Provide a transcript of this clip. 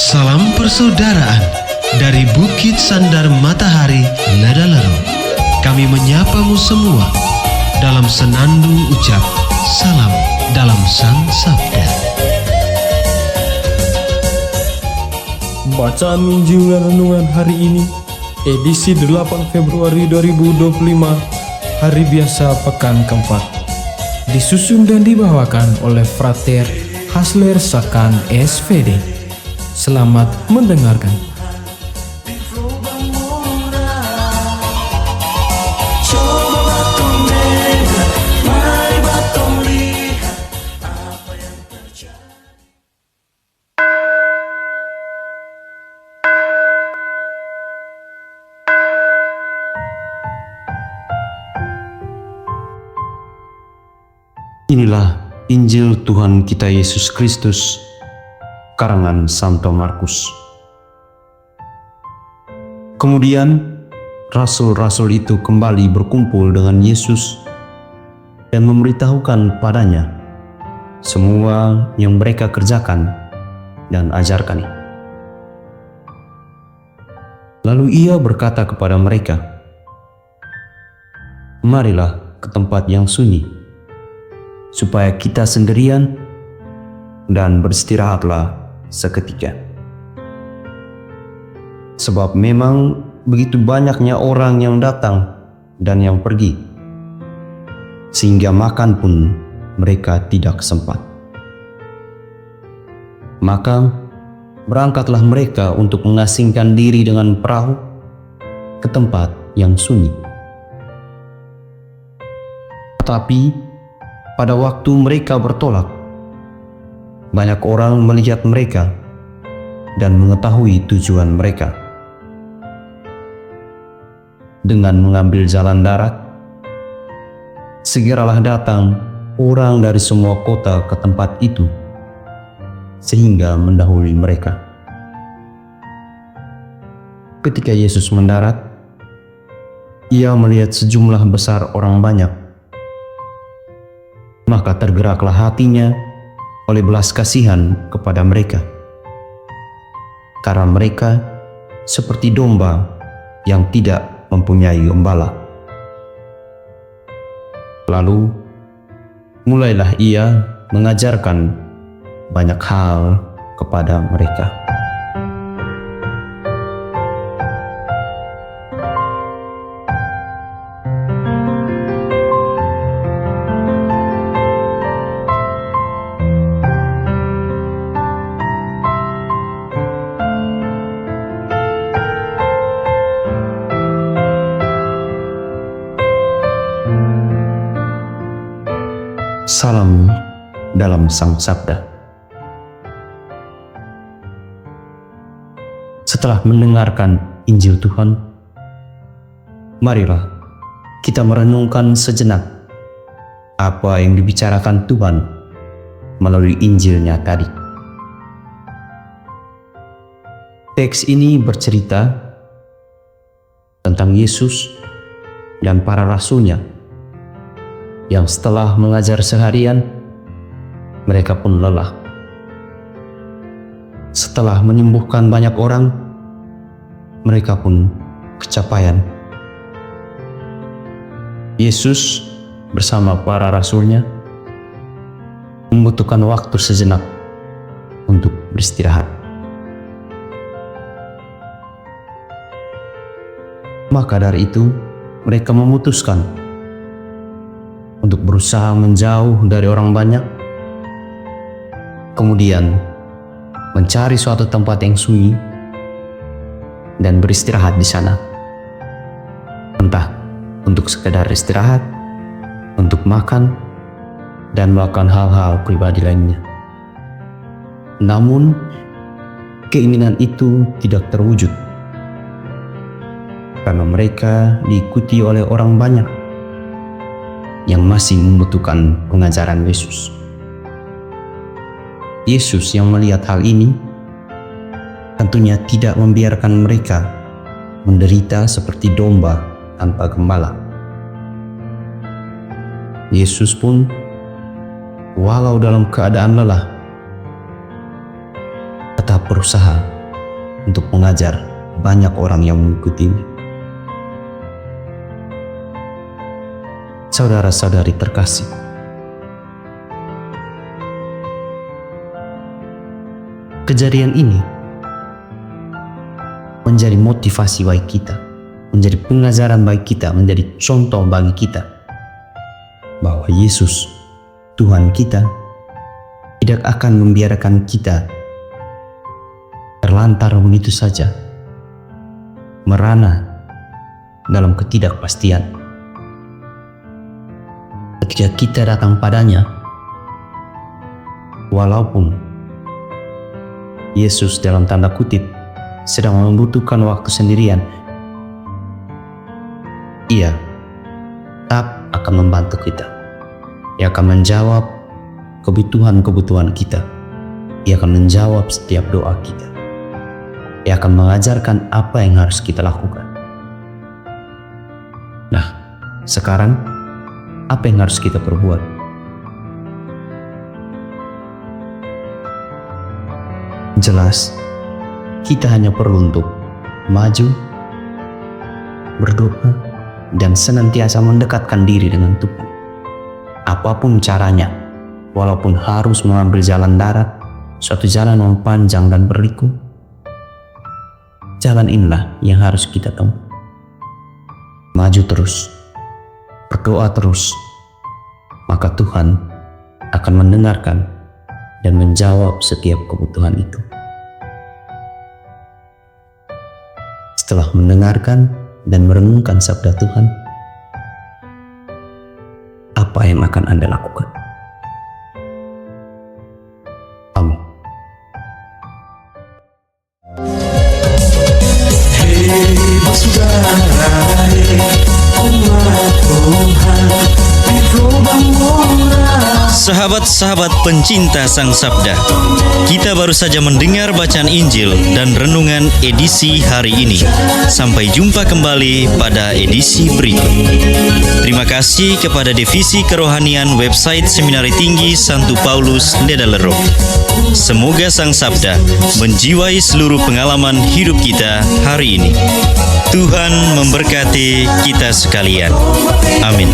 Salam persaudaraan dari Bukit Sandar Matahari Ladalero. Kami menyapamu semua dalam senandung ucap salam dalam Sang Sabda. Bacaan Injil dan Renungan hari ini, edisi 8 Februari 2025, hari biasa pekan keempat. Disusun dan dibawakan oleh Frater Hasler Sakan SVD. Selamat mendengarkan. Inilah Injil Tuhan kita Yesus Kristus, karangan Santo Markus. Kemudian rasul-rasul itu kembali berkumpul dengan Yesus dan memberitahukan padanya semua yang mereka kerjakan dan ajarkan. Lalu ia berkata kepada mereka, "Marilah ke tempat yang sunyi, supaya kita sendirian dan beristirahatlah seketika. Sebab memang begitu banyaknya orang yang datang dan yang pergi, sehingga makan pun mereka tidak sempat." Maka berangkatlah mereka untuk mengasingkan diri dengan perahu ke tempat yang sunyi. Tetapi pada waktu mereka bertolak, banyak orang melihat mereka dan mengetahui tujuan mereka. Dengan mengambil jalan darat, segeralah datang orang dari semua kota ke tempat itu, sehingga mendahului mereka. Ketika Yesus mendarat, ia melihat sejumlah besar orang banyak. Maka tergeraklah hatinya oleh belas kasihan kepada mereka, karena mereka seperti domba yang tidak mempunyai gembala. Lalu mulailah ia mengajarkan banyak hal kepada mereka. Salam dalam Sang Sabda. Setelah mendengarkan Injil Tuhan, marilah kita merenungkan sejenak apa yang dibicarakan Tuhan melalui Injilnya tadi. Teks ini bercerita tentang Yesus dan para rasulnya yang setelah mengajar seharian, mereka pun lelah. Setelah menyembuhkan banyak orang, mereka pun kecapean. Yesus bersama para rasulnya membutuhkan waktu sejenak untuk beristirahat. Maka dari itu, mereka memutuskan untuk berusaha menjauh dari orang banyak, kemudian mencari suatu tempat yang sunyi dan beristirahat di sana. Entah untuk sekedar istirahat, untuk makan, dan melakukan hal-hal pribadi lainnya. Namun, keinginan itu tidak terwujud, karena mereka diikuti oleh orang banyak yang masih membutuhkan pengajaran Yesus. Yesus yang melihat hal ini tentunya tidak membiarkan mereka menderita seperti domba tanpa gembala. Yesus pun, walau dalam keadaan lelah, tetap berusaha untuk mengajar banyak orang yang mengikutinya. Saudara-saudari terkasih, kejadian ini menjadi motivasi bagi kita, menjadi pengajaran bagi kita, menjadi contoh bagi kita bahwa Yesus, Tuhan kita, tidak akan membiarkan kita terlantar begitu saja, merana dalam ketidakpastian. Ketika kita datang padanya, walaupun Yesus dalam tanda kutip sedang membutuhkan waktu sendirian, Ia tetap akan membantu kita. Ia akan menjawab kebutuhan-kebutuhan kita. Ia akan menjawab setiap doa kita. Ia akan mengajarkan apa yang harus kita lakukan. Nah, sekarang apa yang harus kita perbuat? Jelas, kita hanya perlu untuk maju, berdoa, dan senantiasa mendekatkan diri dengan Tuhan. Apapun caranya, walaupun harus mengambil jalan darat, suatu jalan yang panjang dan berliku, jalan inilah yang harus kita tempuh. Maju terus, berdoa terus, maka Tuhan akan mendengarkan dan menjawab setiap kebutuhan itu. Setelah mendengarkan dan merenungkan sabda Tuhan, apa yang akan Anda lakukan? Amin. Sahabat-sahabat pencinta Sang Sabda, kita baru saja mendengar bacaan Injil dan renungan edisi hari ini. Sampai jumpa kembali pada edisi berikut. Terima kasih kepada Divisi Kerohanian website Seminari Tinggi Santo Paulus Ledalerro. Semoga Sang Sabda menjiwai seluruh pengalaman hidup kita hari ini. Tuhan memberkati kita sekalian. Amin.